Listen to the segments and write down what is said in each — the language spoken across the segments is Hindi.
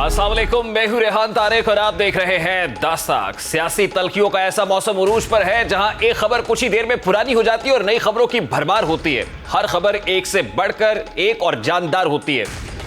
अस्सलाम वालेकुम, मैं हूं रेहान तारिक और आप देख रहे हैं दास्ताक। सियासी तल्खियों का ऐसा मौसम उरूज पर है जहां एक खबर कुछ ही देर में पुरानी हो जाती है और नई खबरों की भरमार होती है। हर खबर एक से बढ़कर एक और जानदार होती है।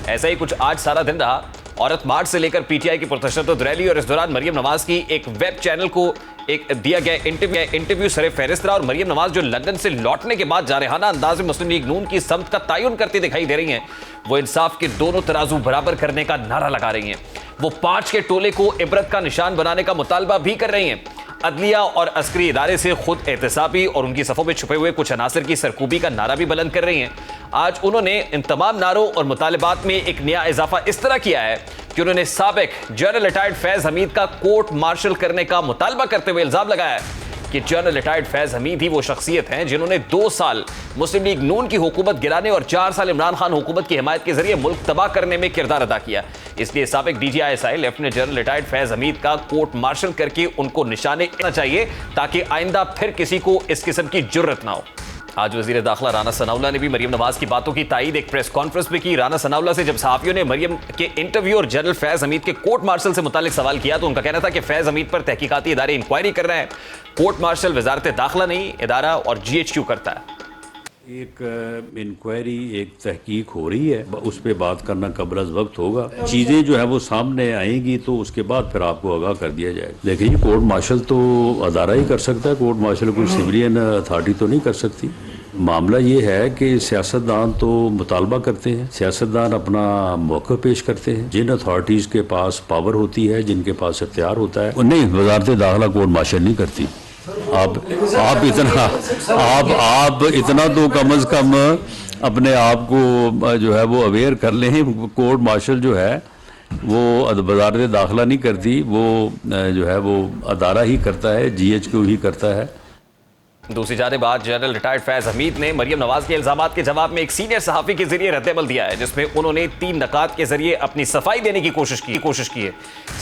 ऐसा ही कुछ आज सारा दिन रहा। औरत मार्च से लेकर पीटीआई की पुरतशद्दुद रैली और इस दौरान मरियम नवाज की एक वेब चैनल को एक दिया गया इंटरव्यू सरे फहरिस्त रहा और मरियम नवाज जो लंदन से लौटने के बाद जारहाना अंदाज में मुस्लिम लीग नून की समत का तयन करती दिखाई दे रही हैं। वो इंसाफ के दोनों तराजू बराबर करने का नारा लगा रही हैं। वो 5 के टोले को इबरत का निशान बनाने का मुतालबा भी कर रही हैं। अदलिया और अस्करी इदारे से खुद एहतसाबी और उनकी सफ़ों में छुपे हुए कुछ अनासर की सरकूबी का नारा भी बुलंद कर रही हैं। आज उन्होंने इन तमाम नारों और मुतालबात में एक नया इजाफा इस तरह किया है कि उन्होंने साबिक जनरल रिटायर्ड फैज हमीद का कोर्ट मार्शल करने का मुतालबा करते हुए इल्जाम लगाया है कि जनरल रिटायर्ड फैज हमीद ही वो शख्सियत हैं जिन्होंने 2 साल मुस्लिम लीग नून की हुकूमत गिराने और 4 साल इमरान खान हुकूमत की हिमायत के जरिए मुल्क तबाह करने में किरदार अदा किया। इसलिए साबिक DGISI lieutenant general retired Faiz Hamid का कोर्ट मार्शल करके उनको निशाने देना चाहिए ताकि आइंदा फिर किसी को इस किस्म की जुर्रत ना हो। आज वजीर दाखिला राना सनाउल्लाह ने भी मरियम नवाज की बातों की तायीद एक प्रेस कॉन्फ्रेंस में की। राना सनाउल्लाह से जब सहाफियों ने मरियम के इंटरव्यू और जनरल फैज हमीद के कोर्ट मार्शल से मुतालिक सवाल किया तो उनका कहना था कि फैज हमीद पर तहकीकाती इदारे इंक्वायरी कर रहे हैं। कोर्ट मार्शल वजारत दाखिला नहीं, इदारा और GHQ करता है। एक इंक्वायरी, एक तहकीक हो रही है, उस पर बात करना कब्ल अज़ वक्त होगा। चीज़ें जो है वो सामने आएंगी तो उसके बाद फिर आपको आगाह कर दिया जाएगा। लेकिन कोर्ट मार्शल तो अदारा ही कर सकता है, कोर्ट मार्शल कोई सिविलियन अथॉरिटी तो नहीं कर सकती। मामला ये है कि सियासतदान तो मुतालबा करते हैं, सियासतदान अपना मौक़िफ़ पेश करते हैं। जिन अथॉरिटीज़ के पास पावर होती है, जिनके पास इख्तियार होता है, नहीं, वजारत दाखिला कोर्ट मार्शल नहीं करती। आप इतना तो कम अज़ कम अपने आप को जो है वो अवेयर कर लें। कोर्ट मार्शल जो है वो वजारत दाखिला नहीं करती, वो जो है वो अदारा ही करता है, GHQ ही करता है। दूसरी जानिब आज जनरल रिटायर्ड फैज हमीद ने मरियम नवाज के इल्जामात के जवाब में एक सीनियर सहाफ़ी के जरिए रद्द-ए-अमल दिया है जिसमें उन्होंने 3 नकात के जरिए अपनी सफाई देने की कोशिश की है।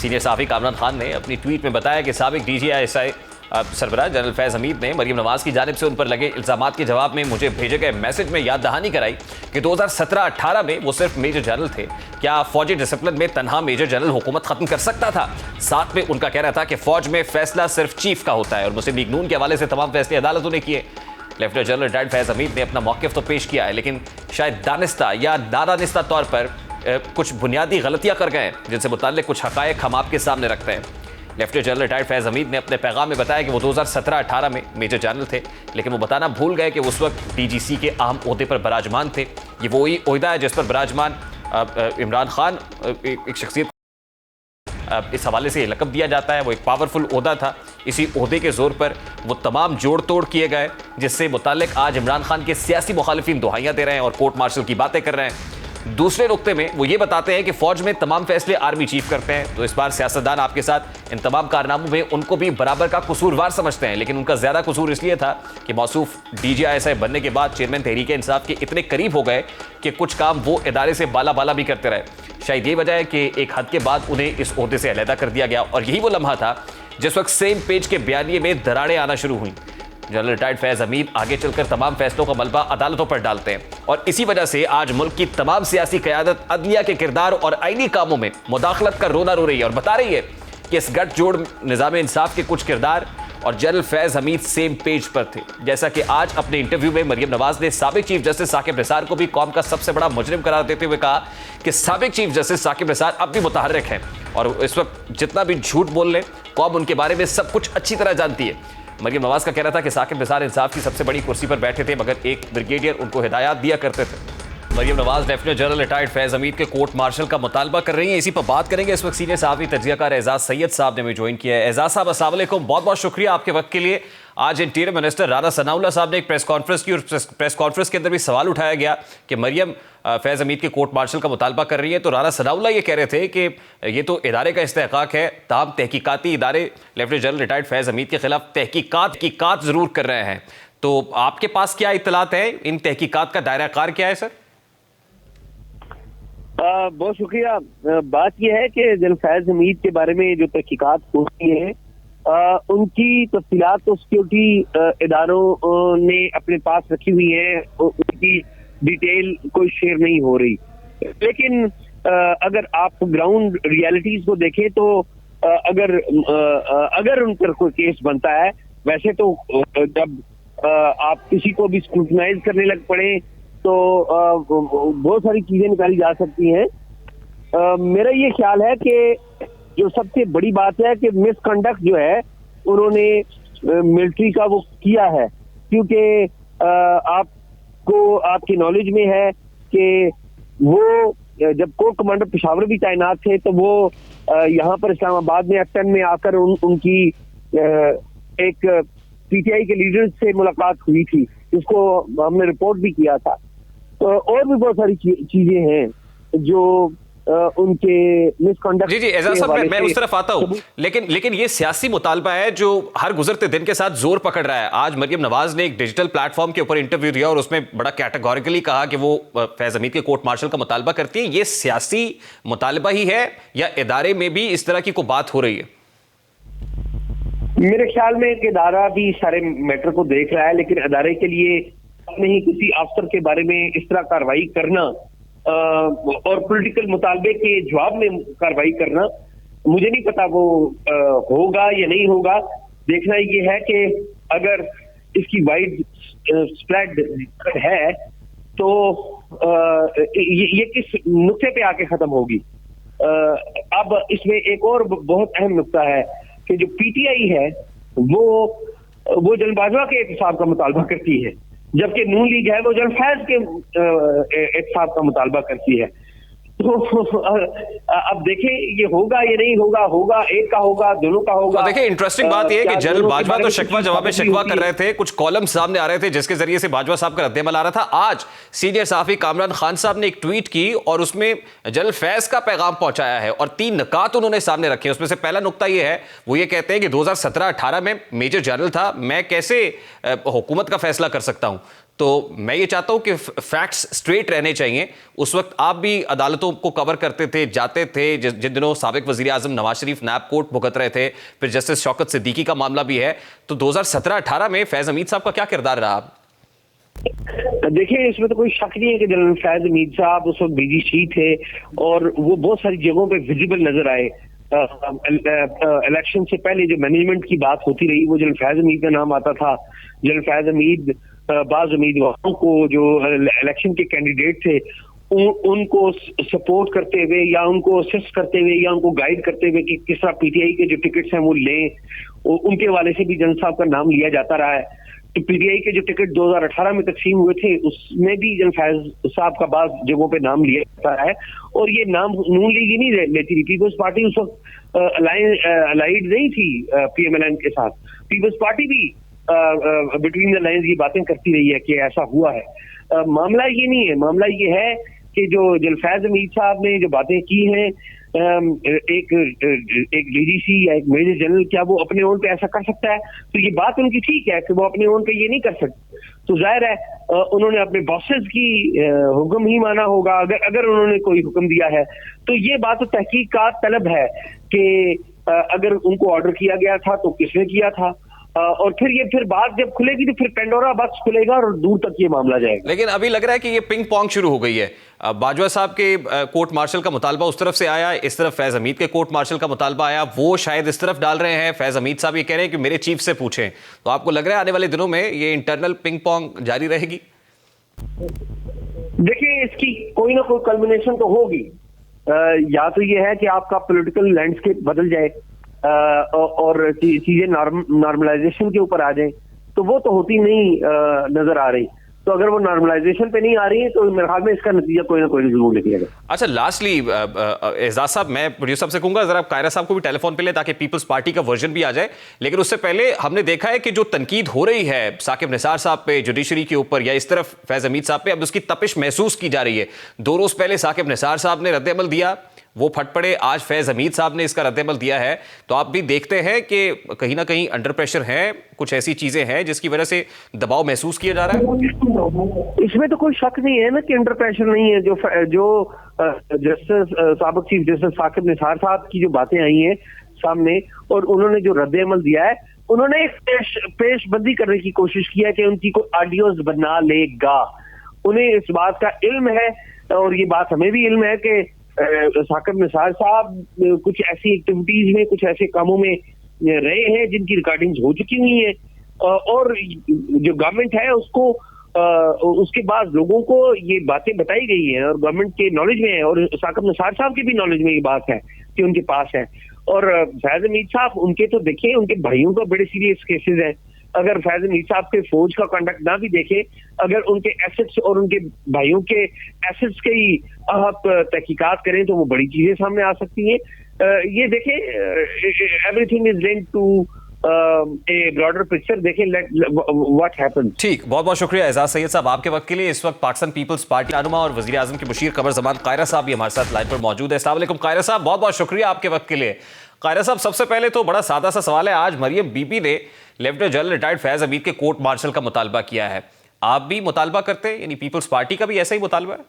सीनियर सहाफ़ी कामरान खान ने अपनी ट्वीट में बताया कि साबिक DGISI सरबराह जनरल फैज हमीद ने मरियम नवाज की जानिब से उन पर लगे इल्जामात के जवाब में मुझे भेजे गए मैसेज में याद दहानी कराई कि 2017-18 में वो सिर्फ मेजर जनरल थे। क्या फौजी डिसिप्लिन में तनहा मेजर जनरल हुकूमत खत्म कर सकता था? साथ में उनका कहना था कि फौज में फैसला सिर्फ चीफ का होता है और मुस्लिम लीग नून के हवाले से तमाम फैसले अदालतों ने किए। Lieutenant general retired Faiz Hamid ने अपना मौक़िफ़ तो पेश किया है लेकिन शायद दानिस्ता या नादानिस्ता तौर पर कुछ बुनियादी गलतियां कर गए जिनसे मुताल्लिक कुछ हक़ाइक़ हम आपके सामने रखते हैं। Lieutenant general retired Faiz Hamid ने अपने पैगाम में बताया कि वो 2017-18 में मेजर जनरल थे लेकिन वो बताना भूल गए कि उस वक्त DGC के अहम ओहदे पर बराजमान थे। ये वही ओहदा है जिस पर बराजमान इमरान खान एक शख्सियत इस हवाले से लक़ब दिया जाता है। वो एक पावरफुल ओहदा था। इसी ओहदे के जोर पर वो तमाम जोड़ तोड़ किए गए जिससे मुताल्लिक आज इमरान खान के सियासी मुखालिफिन दुहाइयाँ दे रहे हैं और कोर्ट मार्शल की बातें कर रहे हैं। दूसरे नुक्ते में वो ये बताते हैं कि फौज में तमाम फैसले आर्मी चीफ करते हैं। तो इस बार सियासतदान आपके साथ इन तमाम कारनामों में उनको भी बराबर का कसूरवार समझते हैं लेकिन उनका ज्यादा कसूर इसलिए था कि मौसूफ DGISI बनने के बाद चेयरमैन तहरीक इंसाफ के इतने करीब हो गए कि कुछ काम वो इदारे से बाला भी करते रहे। शायद ये वजह है कि एक हद के बाद उन्हें इस ओहदे से अलहदा कर दिया गया और यही वो लम्हा था जिस वक्त सेम पेज के बयानिए में दरारें आना शुरू हुई। जनरल रिटायर्ड फैज हमीद आगे चलकर तमाम फैसलों का मलबा अदालतों पर डालते हैं और इसी वजह से आज मुल्क की तमाम सियासी क़यादत अदलिया के किरदार और आईनी कामों में मुदाखलत का रोना रो रही है और बता रही है कि इस गठजोड़ निज़ाम इंसाफ के कुछ किरदार और general Faiz Hamid same page पर थे। जैसा कि आज अपने इंटरव्यू में मरियम नवाज ने साबिक चीफ जस्टिस साकिब निसार को भी कौम का सबसे बड़ा मुजरिम करार देते हुए कहा कि साबिक चीफ जस्टिस साकिब निसार अब भी मुतहर्रिक हैं और इस वक्त जितना भी झूठ बोल लें कौम उनके बारे में सब कुछ अच्छी तरह जानती है। मरियम नवाज का कहना था कि साकिब निसार इंसाफ की सबसे बड़ी कुर्सी पर बैठे थे मगर एक ब्रिगेडियर उनको हिदायत दिया करते थे। Maryam Nawaz lieutenant general retired Faiz Hameed के कोर्ट मार्शल का मुतालबा कर रही हैं। इसी पर बात करेंगे। इस वक्त सीनियर सहाफ़ी तज्ज़ियाकार एजाज सैयद साहब ने भी ज्वाइन किया है। एजाज साहब अस्सलाम वालेकुम, बहुत बहुत शुक्रिया आपके वक्त के लिए। आज इंटीरियर मिनिस्टर राना सनाउल्लाह साहब ने एक प्रेस कॉन्फ्रेंस की और प्रेस कॉन्फ्रेंस के अंदर भी सवाल उठाया गया कि मरियम फैज हमीद के कोर्ट मार्शल का मुतालबा कर रही है तो राना सनाउल्लाह ये कह रहे थे कि ये तो इदारे का इस्तेहकाक है, ताहम तहकीकाती इदारे lieutenant general retired Faiz Hameed के खिलाफ तहकीकात ज़रूर कर रहे हैं। तो आपके पास क्या इत्तलात है, इन तहकीकात का दायरा कार क्या है सर? बहुत शुक्रिया। बात यह है कि जनरल फैज हमीद के बारे में जो तहकीकात होती है उनकी तफसीलात तो सिक्योरिटी इदारों ने अपने पास रखी हुई है, उनकी डिटेल कोई शेयर नहीं हो रही। लेकिन अगर आप ग्राउंड रियलिटीज को देखें तो अगर उन पर कोई केस बनता है, वैसे तो जब आप किसी को भी स्क्रूटनाइज करने लग पड़े तो बहुत सारी चीजें निकाली जा सकती हैं। मेरा ये ख्याल है कि जो सबसे बड़ी बात है कि मिसकंडक्ट जो है उन्होंने मिलिट्री का वो किया है, क्योंकि आपको आपकी नॉलेज में है कि वो जब कोर कमांडर पेशावर भी तैनात थे तो वो यहाँ पर इस्लामाबाद में एक्टन में आकर उनकी एक पीटीआई के लीडर से मुलाकात हुई थी, जिसको हमने रिपोर्ट भी किया था। तो और भी बहुत सारी चीजें हैं जो उनके मिसकंडक्ट। जी एजाज साहब, मैं उस तरफ आता हूं, लेकिन ये सियासी मुतालबा है जो हर गुजरते दिन के साथ जोर पकड़ रहा है। आज मरियम नवाज ने एक डिजिटल प्लेटफॉर्म के ऊपर इंटरव्यू दिया और उसमें बड़ा कैटेगोरिकली कहा कि वो फैज हमीद के कोर्ट मार्शल का मुतालबा करती है। ये सियासी मुतालबा ही है या इदारे में भी इस तरह की कोई बात हो रही है? मेरे ख्याल में एक इदारा भी सारे मैटर को देख रहा है, लेकिन इदारे के लिए अपने ही किसी अफसर के बारे में इस तरह कार्रवाई करना और पॉलिटिकल मुतालबे के जवाब में कार्रवाई करना, मुझे नहीं पता वो होगा या नहीं होगा। देखना ये है कि अगर इसकी वाइड स्प्रेड है तो ये किस नुक्ते पे आके खत्म होगी। अब इसमें एक और बहुत अहम नुक्ता है कि जो पीटीआई है वो जनरल बाजवा के एहतसाब का मुतालबा करती है, जबकि नून लीग है वो जनरल फैज के एहतसाब का मुतालबा करती है। तो अब देखें ये होगा या नहीं होगा, होगा एक का होगा, दोनों का होगा। तो देखिए इंटरेस्टिंग बात यह है कि जनरल बाजवा तो शिकवा जवाब में शिकवा कर रहे थे, कुछ कॉलम सामने आ रहे थे जिसके जरिए से बाजवा साहब का रद्देमल आ रहा था। आज सीनियर सहाफी कामरान खान साहब ने एक ट्वीट की और उसमें जनरल फैज का पैगाम पहुंचाया है और 3 नुकात उन्होंने सामने रखे। उसमें से पहला नुकता यह है, वो ये कहते हैं कि 2017-18 में मेजर जनरल था, मैं कैसे हुकूमत का फैसला कर सकता हूं। तो मैं ये चाहता हूं कि फैक्ट्स स्ट्रेट रहने चाहिए। उस वक्त आप भी अदालतों को कवर करते थे, जाते थे, जिन दिनों साबिक वजीर आजम नवाज शरीफ नैब कोर्ट भुगत रहे थे, फिर जस्टिस शौकत सिद्दीकी का मामला भी है। तो 2017-18 में फैज हमीद साहब का क्या किरदार रहा? देखिए इसमें तो कोई शक नहीं है कि जनरल फैज हमीद साहब उस वक्त बीजीसी थे और वो बहुत सारी जगहों पे विजिबल नजर आए। इलेक्शन से पहले जो मैनेजमेंट की बात होती रही वो जनरल फैज हमीद का नाम आता था। जनरल फैज हमीद बाज उम्मीदवारों को जो इलेक्शन के कैंडिडेट थे उनको सपोर्ट करते हुए या उनको असिस्ट करते हुए या उनको गाइड करते हुए कि किस तरह पीटीआई के जो टिकट्स हैं वो लें, उनके वाले से भी जनरल साहब का नाम लिया जाता रहा है। तो पीटीआई के जो टिकट 2018 में तकसीम हुए थे उसमें भी जनरल फैज साहब का बाज जगहों पे नाम लिया जाता है और ये नाम नून लीग ही नहीं लेती थी। पीपल्स पार्टी उस वक्त अलाइड नहीं थी पीएमएलएन के साथ। पीपल्स पार्टी भी बिटवीन द लाइन्स ये बातें करती रही है कि ऐसा हुआ है। मामला ये नहीं है, मामला ये है कि जो जनरल फैज हमीद साहब ने जो बातें की हैं, एक डीजीसी या एक मेजर जनरल, क्या वो अपने ओन पे ऐसा कर सकता है? तो ये बात उनकी ठीक है कि वो अपने ओन पे ये नहीं कर सकते। तो जाहिर है उन्होंने अपने बॉसेस की हुक्म ही माना होगा। अगर उन्होंने कोई हुक्म दिया है तो ये बात तो तहकीक का तलब है कि अगर उनको ऑर्डर किया गया था तो किसने किया था, और फिर बात जब खुलेगी तो फिर पेंडोरा बॉक्स खुलेगा और दूर तक ये मामला जाएगा। लेकिन अभी लग रहा है कि ये पिंग पोंग शुरू हो गई है। बाजवा साहब के कोर्ट मार्शल का मुतालबा उस तरफ से आया, इस तरफ फैज हमीद के कोर्ट मार्शल का मुतालबा आया, वो शायद इस तरफ डाल रहे हैं। फैज हमीद साहब ये कह रहे हैं कि मेरे चीफ से पूछें। तो आपको लग रहा है आने वाले दिनों में ये इंटरनल पिंग पोंग जारी रहेगी? देखिए इसकी कोई ना कोई कल्मिनेशन तो होगी। या तो ये है कि आपका पॉलिटिकल लैंडस्केप बदल जाए और चीजें नॉर्मलाइजेशन के ऊपर आ जाए, तो वो तो होती नहीं नजर आ रही। तो अगर वो नॉर्मलाइजेशन पे नहीं आ रही है तो मेरे ख्याल में इसका नतीजा कोई ना कोई जरूर निकलेगा। अच्छा, लास्टली एजाज साहब, मैं प्रोड्यूसर साहब से कहूंगा जरा कायरा साहब को भी टेलीफोन पे ले ताकि पीपल्स पार्टी का वर्जन भी आ जाए। लेकिन उससे पहले हमने देखा है कि जो तनकीद हो रही है साकिब निसार साहब पे जुडिशरी के ऊपर या इस तरफ फैज हमीद साहब पे, अब उसकी तपिश महसूस की जा रही है। 2 रोज पहले साकिब निसार साहब ने रद्देमल दिया, वो फट पड़े। आज फैज हमीद साहब ने इसका रद्देमल दिया है। तो आप भी देखते हैं कि कहीं ना कहीं अंडर प्रेशर है, कुछ ऐसी चीजें हैं जिसकी वजह से दबाव महसूस किया जा रहा है। इसमें तो कोई शक नहीं है ना कि अंडर प्रेशर नहीं है। जो जस्टिस साबिक चीफ जस्टिस साकिब निसार साहब की जो बातें आई हैं सामने और उन्होंने जो रद्देमल दिया है, उन्होंने एक पेशबंदी करने की कोशिश की है कि उनकी कोई ऑडियोज बना लेगा। उन्हें इस बात का इल्म है और ये बात हमें भी इल्म है कि साकिब निसार साहब कुछ ऐसी एक्टिविटीज में, कुछ ऐसे कामों में रहे हैं जिनकी रिकॉर्डिंग्स हो चुकी हुई है, और जो गवर्नमेंट है उसको उसके बाद लोगों को ये बातें बताई गई हैं और गवर्नमेंट के नॉलेज में है, और साकिब निसार साहब के भी नॉलेज में ये बात है कि उनके पास है। और फैज हमीद साहब, उनके तो देखिए, उनके भाइयों का बड़े सीरियस केसेस हैं। अगर फैज हमीद साहब के फौज का कंडक्ट ना भी देखे, अगर उनके एसेट्स और उनके भाइयों के एसेट्स के ही आप तहकीकात करें तो वो बड़ी चीजें सामने आ सकती हैं। ये देखें, everything is linked to a broader picture. देखें व्हाट हैपेंस। ठीक, बहुत बहुत शुक्रिया एजाज सैयद साहब आपके वक्त के लिए। इस वक्त पाकिस्तान पीपल्स पार्टी रहनुमा और वजीर आजम के मुशीर कमर ज़मान कायरा साहब भी हमारे साथ लाइन पर मौजूद है। अस्सलाम वालेकुम कायरा साहब, बहुत बहुत शुक्रिया आपके वक्त के लिए। कायरा साहब, सबसे पहले तो बड़ा सादा सा सवाल है, आज मरियम बीबी ने lieutenant general retired Faiz Hameed के कोर्ट मार्शल का मुतालबा किया है। आप भी मुतालबा करते हैं, यानी पीपल्स पार्टी का भी ऐसा ही मुतालबा है?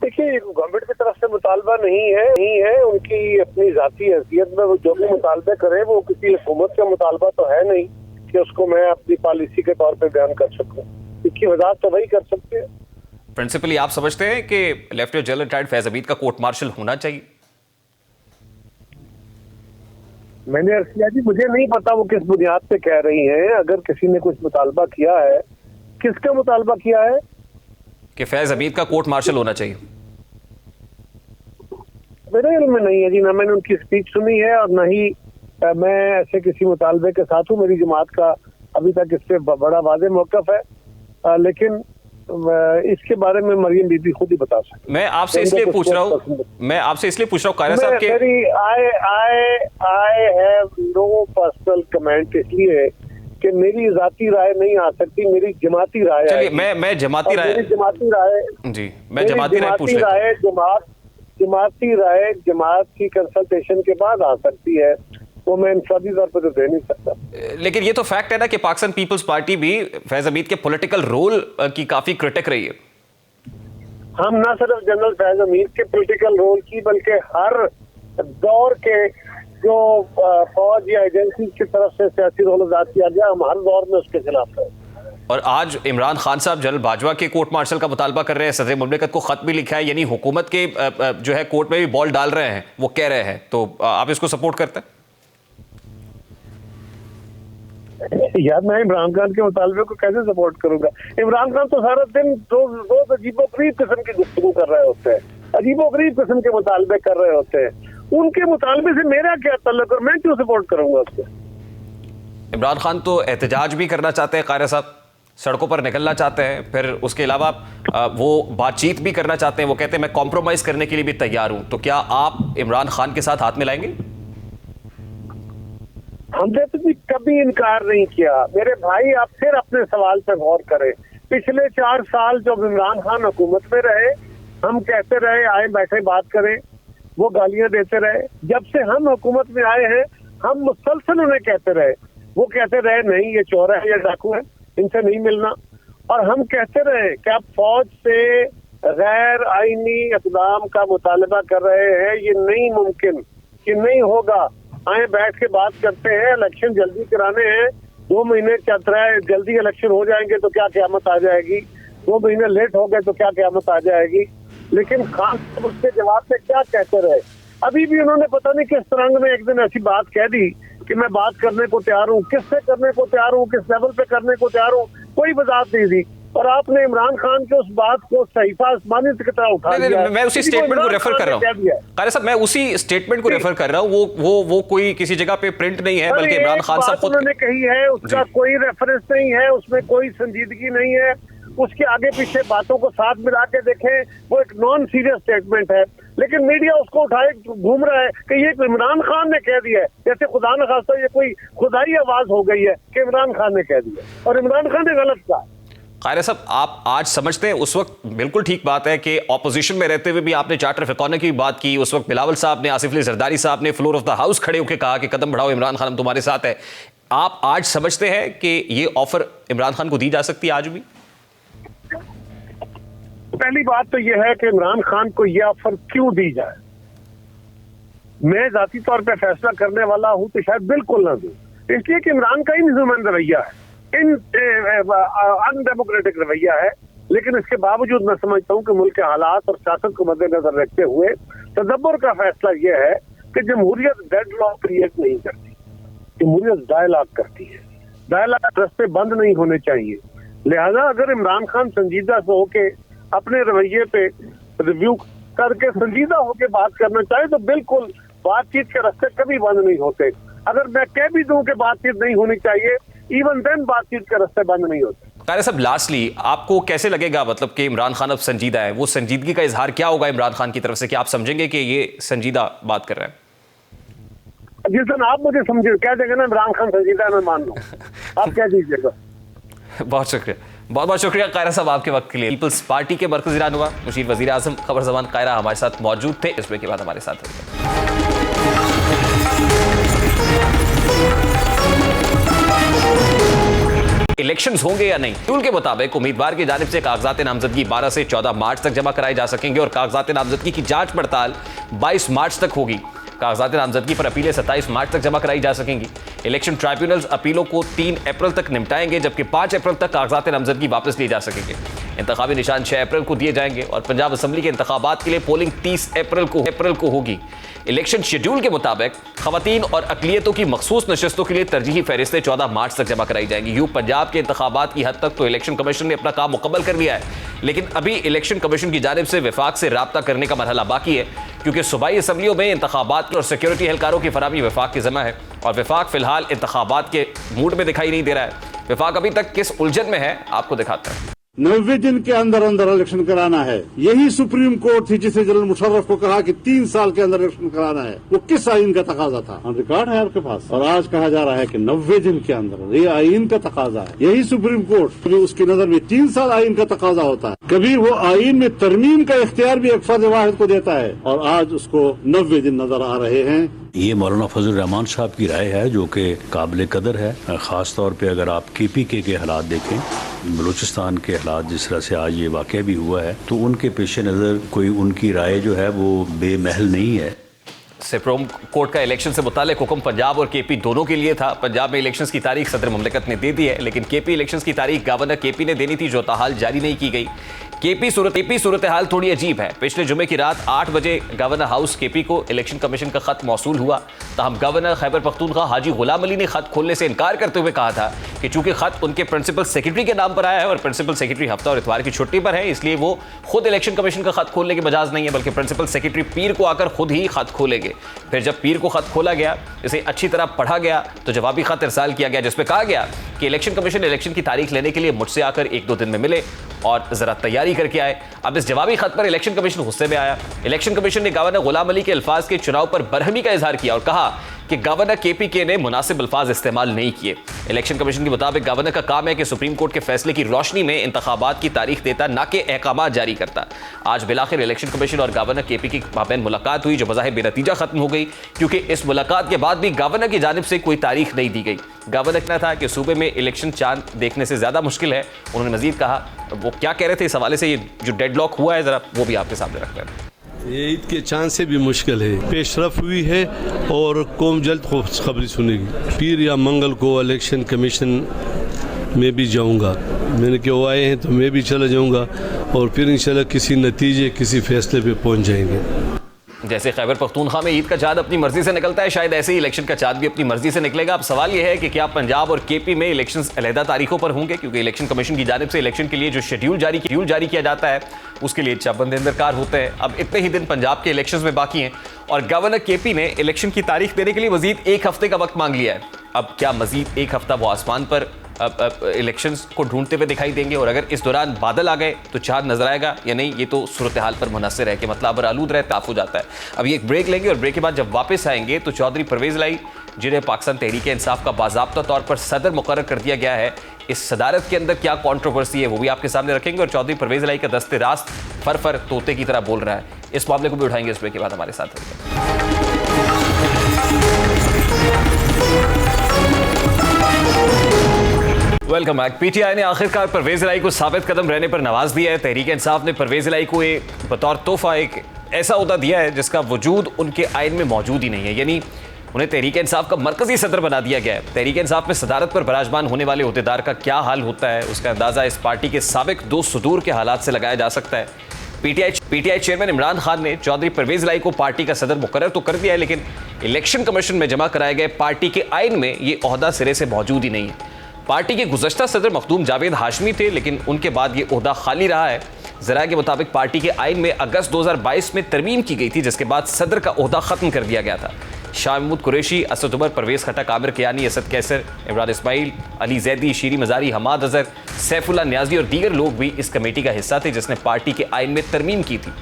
देखिए, गवर्नमेंट की तरफ से मुतालबा नहीं है। उनकी अपनी जाती हैसियत में वो जो भी मुतालबे करे, वो किसी हुकूमत का मुतालबा तो है नहीं कि उसको मैं अपनी पॉलिसी के तौर पे बयान कर सकूं। इसकी वजाहत तो वही कर सकते हैं। प्रिंसिपली आप समझते हैं कि lieutenant general retired Faiz Hamid का कोर्ट मार्शल होना चाहिए? मैंने अर्ज किया जी, मुझे नहीं पता वो किस बुनियाद पे कह रही हैं। अगर किसी ने कुछ मुतालबा किया है, किसका मुतालबा किया है कि फैज हमीद का कोर्ट मार्शल होना चाहिए? मेरे इल्म में नहीं है जी, ना मैंने उनकी स्पीच सुनी है और न ही मैं ऐसे किसी मुतालबे के साथ हूँ। मेरी जमात का अभी तक इस पे बड़ा वाज़ेह मौक़िफ़ है, लेकिन इसके बारे में मरियम बीबी खुद ही बता सकती। मैं आपसे इसलिए पूछ रहा हूँ कायरा साहब के I have no personal comment, इसलिए कि मेरी जाती राय नहीं आ सकती, मेरी जमाती राय। चलिए, मैं जमाती राय जी, मैं जमाती राय पूछ लेता हूं। जमाती राय जमात की कंसल्टेशन के बाद आ सकती है, वो मैं इंफरादी तौर पर तो दे नहीं सकता। लेकिन ये तो फैक्ट है ना कि पाकिस्तान पीपल्स पार्टी भी फैज हमीद के पॉलिटिकल रोल की काफी क्रिटिक रही है। हम ना सिर्फ जनरल फैज हमीद के पॉलिटिकल रोल की, बल्कि हर दौर के जो फौज या एजेंसी की तरफ से सियासी रोल अदा किया गया, हम हर दौर में उसके खिलाफ है। और आज इमरान खान साहब जनरल बाजवा के कोर्ट मार्शल का मुतालबा कर रहे हैं, सदर मुमलिकत को खत भी लिखा है, यानी हुकूमत के जो है कोर्ट में भी बॉल डाल रहे हैं, वो कह रहे हैं, तो आप इसको सपोर्ट करते हैं? यार, मैं इमरान खान के मुतालबे को कैसे सपोर्ट करूंगा? इमरान खान तो सारा दिन रोज अजीबोगरीब किस्म की गुफ्तगू कर रहे होते हैं, अजीबोगरीब किस्म के मुतालबे कर रहे होते हैं। उनके मुतालबे से मेरा क्या ताल्लुक और मैं क्यों सपोर्ट करूंगा उसको? इमरान खान तो एहतजाज भी करना चाहते हैं कायरा साहब, सड़कों पर निकलना चाहते हैं, फिर उसके अलावा वो बातचीत भी करना चाहते हैं। वो कहते हैं मैं कॉम्प्रोमाइज करने के लिए भी तैयार हूं। तो क्या आप इमरान खान के साथ हाथ मिलाएंगे? हमने तो भी कभी इनकार नहीं किया। मेरे भाई, आप फिर अपने सवाल पे गौर करें। पिछले 4 साल जब इमरान खान हुकूमत में रहे, हम कहते रहे आए बैठे बात करें, वो गालियां देते रहे। जब से हम हुकूमत में आए हैं, हम मुसलसल उन्हें कहते रहे, वो कहते रहे नहीं ये चोर है या डाकू है, इनसे नहीं मिलना। और हम कहते रहे कि आप फौज से गैर आईनी इक़दाम का मुतालबा कर रहे हैं, ये नहीं मुमकिन, ये नहीं होगा, आए बैठ के बात करते हैं, इलेक्शन जल्दी कराने हैं, 2 महीने चल रहा है, जल्दी इलेक्शन हो जाएंगे तो क्या क़यामत आ जाएगी, 2 महीने लेट हो गए तो क्या क़यामत आ जाएगी। लेकिन खान साहब उसके जवाब में क्या कहते रहे? अभी भी उन्होंने पता नहीं किस तरंग में एक दिन ऐसी बात कह दी कि मैं बात करने को तैयार हूँ, किससे करने को तैयार हूँ, किस लेवल पे करने को तैयार हूँ, कोई वजाहत नहीं दी। और आपने इमरान खान की उस बात को सहीफा आसमानी की तरह उठा लिया। मैं उसी स्टेटमेंट को रेफर कर रहा हूँ कायरा साहब, मैं उसी स्टेटमेंट को रेफर कर रहा हूँ। वो कोई किसी जगह पे प्रिंट नहीं है, बल्कि इमरान खान साहब खुद उन्होंने कही है, उसका कोई रेफरेंस नहीं है, उसमें कोई संजीदगी नहीं है। उसके आगे पीछे बातों को साथ मिला के देखें, वो एक नॉन सीरियस स्टेटमेंट है, लेकिन मीडिया उसको उठाए घूम रहा है कि ये इमरान खान ने कह दिया है, जैसे खुदा न खास्ता ये कोई खुदाई आवाज हो गई है कि इमरान खान ने कह दिया, और इमरान खान ने गलत कहा। कायरा साहब, आप आज समझते हैं, उस वक्त बिल्कुल ठीक बात है कि ऑपोजिशन में रहते हुए भी आपने चार्टर ऑफ इकोनॉमी की बात की, उस वक्त बिलावल साहब ने, आसिफ अली जरदारी साहब ने फ्लोर ऑफ द हाउस खड़े होकर कहा कि कदम बढ़ाओ इमरान खान, हम तुम्हारे साथ है। आप आज समझते हैं कि ये ऑफर इमरान खान को दी जा सकती है आज भी? पहली बात तो यह है कि इमरान खान को यह ऑफर क्यों दी जाए। मैं जाती तौर पे फैसला करने वाला हूं तो शायद बिल्कुल ना दूं, इसलिए कि इमरान का इनह्यूमन रवैया है, अनडेमोक्रेटिक रवैया है, लेकिन इसके बावजूद मैं समझता हूँ कि मुल्क के हालात और सियासत को मद्देनजर रखते हुए तदब्बर का फैसला यह है कि जमहूरियत डेडलॉक क्रिएट नहीं करती, जमहूरियत डायलॉग करती है। डायलॉग रास्ते बंद नहीं होने चाहिए। लिहाजा अगर इमरान खान संजीदा से होके अपने रवैये पे रिव्यू करके संजीदा होके बात करना चाहे तो बिल्कुल बातचीत के रास्ते कभी बंद नहीं होते। अगर मैं कह भी दूं कि बातचीत नहीं होनी चाहिए, इवन देन बातचीत के रास्ते बंद नहीं होते। कायरा साहब, लास्टली आपको कैसे लगेगा मतलब कि इमरान खान अब संजीदा है, वो संजीदगी का इजहार क्या होगा इमरान खान की तरफ से कि आप समझेंगे कि ये संजीदा बात कर रहे हैं? जिस दिन आप मुझे समझे कह देंगे ना इमरान खान संजीदा, मैं मान लूं, आप कह दीजिएगा। बहुत शुक्रिया, बहुत बहुत शुक्रिया कायरा साहब आपके वक्त के लिए। पीपल्स पार्टी के मरकज़ी रहनुमा मुशीर वज़ीर आज़म खबर ज़मान कायरा हमारे साथ मौजूद थे। इस ब्रेक के बाद हमारे साथ इलेक्शंस होंगे या नहीं, रूल के मुताबिक उम्मीदवार की जानिब से कागजात नामजदगी 12 से 14 मार्च तक जमा कराए जा सकेंगे और कागजात नामजदगी की जांच पड़ताल 22 मार्च तक होगी। कागजात नामजदगी पर अपीलें 27 मार्च तक जमा कराई जा सकेंगी। इलेक्शन ट्राइब्यूनल्स अपीलों को 3 अप्रैल तक निपटाएंगे, जबकि 5 अप्रैल तक कागजात नामजदगी वापस लिए जा सकेंगे। इंतखाबी निशान 6 अप्रैल को दिए जाएंगे और पंजाब असम्बली के इंतखाबात के लिए पोलिंग 30 अप्रैल को होगी। इलेक्शन शेड्यूल के मुताबिक खवातीन और अकलियतों की मखसूस नशस्तों के लिए तरजीही फहरिस्तें 14 मार्च तक जमा कराई जाएंगी। यूं पंजाब के इंतखाबात की हद तक तो इलेक्शन कमीशन ने अपना काम मुकम्मल कर लिया है, लेकिन अभी इलेक्शन कमीशन की जानिब से विफाक से राब्ता करने का मरहला बाकी है, क्योंकि सूबाई असम्बलियों में इंतखाबात और सिक्योरिटी एहलकारों की फराहमी विफाक की ज़िम्मा है और विफाक फिलहाल इंतखाबात के मूड में दिखाई नहीं दे रहा है। विफाक अभी तक किस उलझन में है, आपको दिखाते हैं। 90 दिन के अंदर अंदर इलेक्शन कराना है, यही सुप्रीम कोर्ट थी जिसे जनरल मुशर्रफ को कहा कि 3 साल के अंदर इलेक्शन कराना है। वो किस आइन का तकाजा था? रिकॉर्ड है आपके पास। और आज कहा जा रहा है कि 90 दिन के अंदर, ये आइन का तकाजा है। यही सुप्रीम कोर्ट, कभी उसकी नजर में 3 साल आइन का तकाजा होता है, कभी वो आइन में तरमीम का इख्तियार भी एक फर्द वाहिद को देता है, और आज उसको 90 दिन नजर आ रहे हैं। ये मौलाना फजल रहमान साहब की राय है जो कि काबिल कदर है। ख़ास तौर पे अगर आप KPK के हालात देखें, बलूचिस्तान के हालात जिस तरह से आज ये वाक़या भी हुआ है, तो उनके पेश नज़र कोई उनकी राय जो है वो बेमहल नहीं है। सुप्रीम कोर्ट का इलेक्शन से मुताल्लिक हुक्म पंजाब और KP दोनों के लिए था। पंजाब में इलेक्शंस की तारीख सदर मुमलिकत ने दे दी है, लेकिन KP इलेक्शंस की तारीख गवर्नर KP ने देनी थी, जो ताहाल जारी नहीं की गई। KP सूरत हाल थोड़ी अजीब है। पिछले जुमे की रात 8 बजे गवर्नर हाउस KP को इलेक्शन कमीशन का खत मौसूल हुआ, तहम गवर्नर खैबर पख्तूनख्वा हाजी गुलाम अली ने खत खोलने से इनकार करते हुए कहा था कि चूंकि खत उनके प्रिंसिपल सेक्रेटरी के नाम पर आया है और प्रिंसिपल सेक्रेटरी हफ्ता और इतवार की छुट्टी पर है, इसलिए वो खुद इलेक्शन कमीशन का खत खोलने की मजाज नहीं है, बल्कि प्रिंसिपल सेक्रेटरी पीर को आकर खुद ही खत खोलेंगे। फिर जब पीर को खत खोला गया, इसे अच्छी तरह पढ़ा गया, तो जवाबी खत इरसाल किया गया, जिसमें कहा गया कि इलेक्शन कमीशन इलेक्शन की तारीख लेने के लिए मुझसे आकर 1-2 दिन में मिले और जरा तैयारी करके आए। अब इस जवाबी खत पर इलेक्शन कमीशन गुस्से में आया। इलेक्शन कमीशन ने गवर्नर गुलाम अली के अल्फाज के चुनाव पर बरहमी का इजहार किया और कहा कि गवर्नर KPK ने मुनासिब अल्फाज इस्तेमाल नहीं किए। इलेक्शन कमीशन के मुताबिक गवर्नर का काम है कि सुप्रीम कोर्ट के फैसले की रोशनी में इंतखाबात की तारीख देता, ना कि अहकामात जारी करता। आज बिलाखिर इलेक्शन कमीशन और गवर्नर KP की माबैन मुलाकात हुई, जो बज़ाहिर बेनतीजा खत्म हो गई, क्योंकि इस मुलाकात के बाद भी गवर्नर की जानिब से कोई तारीख नहीं दी गई। गवर्नर कहना था कि सूबे में इलेक्शन चांद देखने से ज्यादा मुश्किल है। उन्होंने मजीद कहा, वो क्या कह रहे थे इस हवाले से, ये जो डेडलॉक हुआ है जरा वो भी आपके सामने रख रहे हैं। ये ईद के चांद से भी मुश्किल है, पेशरफ हुई है और कौम जल्द खुशखबरी सुनेगी। पीर या मंगल को इलेक्शन कमीशन में भी जाऊंगा, मैंने कि वो आए हैं तो मैं भी चला जाऊंगा और फिर इंशाल्लाह किसी नतीजे किसी फैसले पे पहुंच जाएंगे। जैसे खैबर पख्तूनख्वा में ईद का चाँद अपनी मर्जी से निकलता है, शायद ऐसे ही इलेक्शन का चाँद भी अपनी मर्जी से निकलेगा। अब सवाल यह है कि क्या पंजाब और KP में इलेक्शंस अलहदा तारीखों पर होंगे, क्योंकि इलेक्शन कमीशन की जानिब से इलेक्शन के लिए जो शेड्यूल जारी किया जाता है उसके लिए चबंद दरकार होते हैं। अब इतने ही दिन पंजाब के इलेक्शंस में बाकी हैं और गवर्नर KP ने इलेक्शन की तारीख देने के लिए मजीद 1 हफ्ते का वक्त मांग लिया है। अब क्या मजीद 1 हफ्ता वो आसमान पर इलेक्शंस को ढूंढते हुए दिखाई देंगे, और अगर इस दौरान बादल आ गए तो चाँद नजर आएगा या नहीं, ये तो सूरत हाल पर मुनहसर है कि मतलब आलूद रहे ताफ हो जाता है। अभी एक ब्रेक लेंगे और ब्रेक के बाद जब वापस आएंगे तो चौधरी परवेज लाई, जिन्हें पाकिस्तान तहरीक इंसाफ का बाज़ाब्ता तौर पर सदर मुकर्रर कर दिया गया है, इस सदारत के अंदर क्या कंट्रोवर्सी है वो भी आपके सामने रखेंगे। और चौधरी परवेज लाई का दस्ते रास्त फर तोते की तरह बोल रहा है, इस मामले को भी उठाएंगे इस ब्रेक के बाद हमारे साथ। Welcome back. PTI ने आखिरकार परवेज इलाही को साबित कदम रहने पर नवाज दिया है। तहरीक इंसाफ ने परवेज इलाही को बतौर तोहफा एक ऐसा ओहदा दिया है जिसका वजूद उनके आइन में मौजूद ही नहीं है, यानी उन्हें तहरीक इंसाफ का मरकजी सदर बना दिया गया है। तहरीक इंसाफ में सदारत पर बराजमान होने वाले ओहदेदार का क्या हाल होता है, उसका अंदाजा इस पार्टी के साबिक दो सुदूर के हालात से लगाया जा सकता है। पीटीआई चेयरमैन इमरान खान ने चौधरी परवेज लाई को पार्टी का सदर मुकर्रर तो कर दिया है, लेकिन इलेक्शन कमीशन में जमा कराए गए पार्टी के आइन में ये ओहदा सिरे से मौजूद ही नहीं है। पार्टी के गुज़श्ता सदर मखदूम जावेद हाशमी थे, लेकिन उनके बाद ये ओहदा खाली रहा है। ज़राए के मुताबिक पार्टी के आइन में अगस्त 2022 में तरमीम की गई थी, जिसके बाद सदर का ओहदा ख़त्म कर दिया गया था। शाह महमूद कुरैशी, असद उमर, परवेज़ खटक, आमिर कियानी, असद कैसर, इमरान इस्माइल, अली जैदी, शीरी मज़ारी, हमाद अज़हर, सैफुल्लाह नियाज़ी और दीगर लोग भी इस कमेटी का हिस्सा थे जिसने पार्टी के आइन में तरमीम की थी।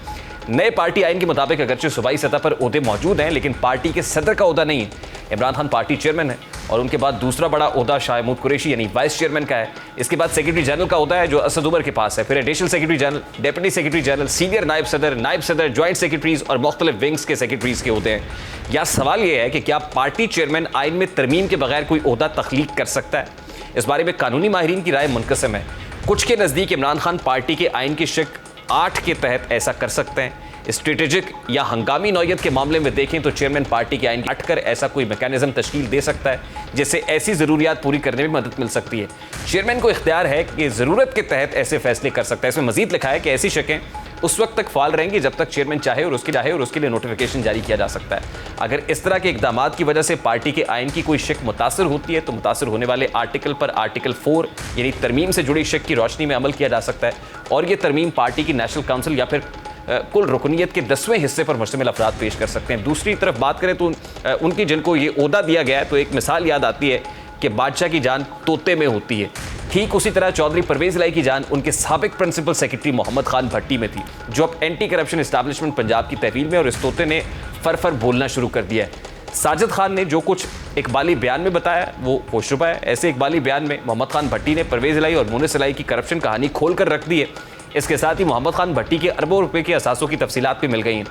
नए पार्टी आइन के मुताबिक अगरचे सूबाई सतह पर ओहदे मौजूद हैं, लेकिन पार्टी के सदर का ओहदा नहीं है। इमरान खान पार्टी चेयरमैन है और उनके बाद दूसरा बड़ा ओहदा शाह महमूद कुरैशी यानी वाइस चेयरमैन का है। इसके बाद सेक्रेटरी जनरल का ओहदा है जो असद उमर के पास है। फिर additional secretary general, deputy secretary general, senior नायब सदर, ज्वाइंट सेक्रेटरीज और मुख्तलिफ विंग्स के सेक्रेटरीज के ओहदे हैं। यहाँ सवाल यह है कि क्या पार्टी चेयरमैन आइन में तरमीम के बगैर कोई ओहदा तख्लीक कर सकता है? इस बारे में कानूनी माहिरीन की राय मुनकसम है। कुछ के नज़दीक इमरान खान पार्टी के आइन की शिक 8 के तहत ऐसा कर सकते हैं। स्ट्रेटेजिक या हंगामी नौयत के मामले में देखें तो चेयरमैन पार्टी के आइन हटकर ऐसा कोई मैकेनिज्म तश्कील दे सकता है जिससे ऐसी ज़रूरियात पूरी करने में मदद मिल सकती है। चेयरमैन को इख्तियार है कि ज़रूरत के तहत ऐसे फैसले कर सकता है। इसमें मजीद लिखा है कि ऐसी शकें उस वक्त तक फाल रहेंगी जब तक चेयरमैन चाहे और उसके लिए नोटिफिकेशन जारी किया जा सकता है। अगर इस तरह के इकदाम की वजह से पार्टी के आइन की कोई शक मुतासर होती है तो मुतासर होने वाले आर्टिकल पर आर्टिकल 4 यानी तरमीम से जुड़ी शक की रोशनी में अमल किया जा सकता है और ये तरमीम पार्टी की नेशनल काउंसिल या फिर कुल रुकनीत के 10वें हिस्से पर मुश्तमिल अफराद पेश कर सकते हैं। दूसरी तरफ बात करें तो उनकी जिनको ये ओहदा दिया गया है तो एक मिसाल याद आती है कि बादशाह की जान तोते में होती है। ठीक उसी तरह चौधरी परवेज लाई की जान उनके साबिक प्रिंसिपल सेक्रेटरी मोहम्मद खान भट्टी में थी, जो अब एंटी करप्शन इस्टेब्लिशमेंट पंजाब की तहवील में और इस तोते ने फर बोलना शुरू कर दिया है। साजिद खान ने जो कुछ इकबाली बयान में बताया वो होशरुबा है। ऐसे इकबाली बयान में मोहम्मद खान भट्टी ने परवेज लाई और मुनिस लाई की करप्शन कहानी खोल कर रख दी है। इसके साथ ही मोहम्मद खान भट्टी के अरबों रुपए के असासों की तफसीलात भी मिल गई हैं।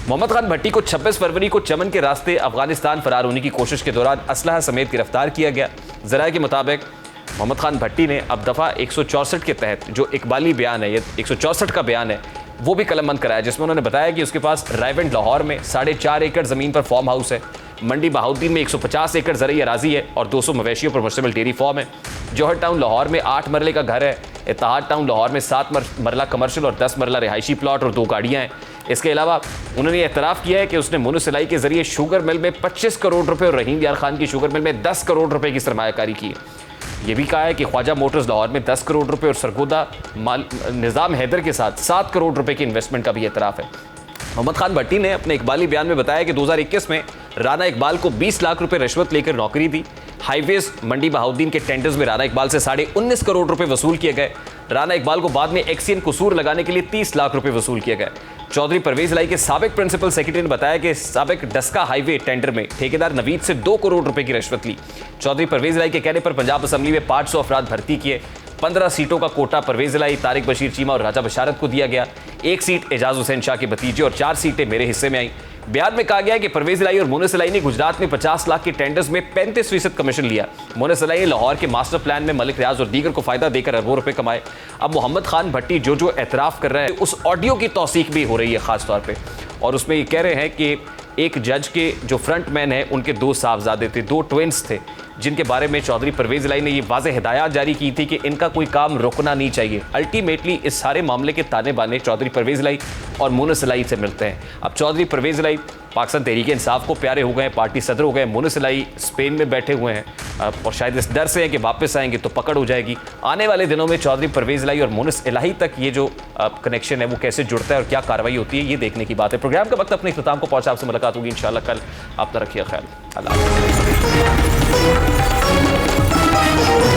मोहम्मद खान भट्टी को 26 फरवरी को चमन के रास्ते अफगानिस्तान फरार होने की कोशिश के दौरान असलहा समेत गिरफ्तार किया गया। ज़राए के मुताबिक मोहम्मद खान भट्टी ने अब दफ़ा 164 के तहत जो इकबाली बयान है, ये 164 का बयान है, वो भी कलमबंद कराया, जिसमें उन्होंने बताया कि उसके पास रायवेंट लाहौर में 4.5 एकड़ ज़मीन पर फार्म हाउस है, मंडी बहाउद्दीन में 150 एकड़ ज़रई अराजी है और 200 मवेशियों पर मुश्तमिल डेयरी फार्म है। जौहर टाउन लाहौर में 8 मरले का घर है। इत्तेहाद टाउन लाहौर में 7 मरला कमर्शियल और 10 मरला रिहायशी प्लॉट और 2 गाड़ियाँ हैं। इसके अलावा उन्होंने एतराफ़ किया है कि उसने मुनिस लाई के जरिए शुगर मिल में 25 करोड़ रुपए और रहीम यार खान की शुगर मिल में 10 करोड़ रुपए की सरमायाकारी की है। ये भी कहा है कि ख्वाजा मोटर्स लाहौर में 10 करोड़ रुपए और सरगोदा निज़ाम हैदर के साथ 7 करोड़ रुपए की इन्वेस्टमेंट का भी एतराफ़ है। मोहम्मद खान भट्टी ने अपने इकबाली बयान में बताया कि 2021 में राना इकबाल को 20 लाख रुपए रिश्वत लेकर नौकरी दी। हाईवेज मंडी बहाउद्दीन के टेंडर्स में राना इकबाल से 19.5 करोड़ रुपए वसूल किए गए। राना इकबाल को बाद में एक्सियन कसूर लगाने के लिए 30 लाख रुपए वसूल किए गए। चौधरी परवेज लाई के साबिक प्रिंसिपल सेक्रेटरी ने बताया कि साबिक डस्का हाईवे टेंडर में ठेकेदार नवीद से 2 करोड़ रुपए की रिश्वत ली। चौधरी परवेज लाई के कहने पर पंजाब असम्बली में 500 अफराद भर्ती किए। 15 सीटों का कोटा परवेज लाई, तारिक बशीर चीमा और राजा बशारत को दिया गया। 1 सीट एजाज हुसैन शाह के भतीजे और 4 सीटें मेरे हिस्से में आई। बयान में कहा गया है कि परवेज लाई और मुनिस लाई ने गुजरात में 50 लाख के टेंडर्स में 35% कमीशन लिया। मुनिस लाई ने लाहौर के मास्टर प्लान में मलिक रियाज और दीगर को फायदा देकर अरबों रुपए कमाए। अब मोहम्मद खान भट्टी जो एतराफ़ कर रहे हैं उस ऑडियो की तौसीक भी हो रही है ख़ास तौर पर, और उसमें ये कह रहे हैं कि एक जज के जो फ्रंट मैन है उनके 2 साहबजादे थे, 2 ट्विंस थे, जिनके बारे में चौधरी परवेज लाई ने ये वाज़ेह हिदायत जारी की थी कि इनका कोई काम रुकना नहीं चाहिए। अल्टीमेटली इस सारे मामले के ताने बाने चौधरी परवेज लाई और मुनिस लाई से मिलते हैं। अब चौधरी परवेज लाई पाकिस्तान तहरीक इंसाफ को प्यारे हो गए, पार्टी सदर हो गए। मुनिस लाई स्पेन में बैठे हुए हैं और शायद इस डर से है कि वापस आएंगे तो पकड़ हो जाएगी। आने वाले दिनों में चौधरी परवेज लाई और मुनिस इलाही तक ये जो कनेक्शन है वो कैसे जुड़ता है और क्या कार्रवाई होती है, ये देखने की बात है। प्रोग्राम का वक्त अपने इख्तिताम को पहुंचा। आपसे मुलाकात होगी इंशाल्लाह कल। आप रखिए ख्याल। अल्लाह।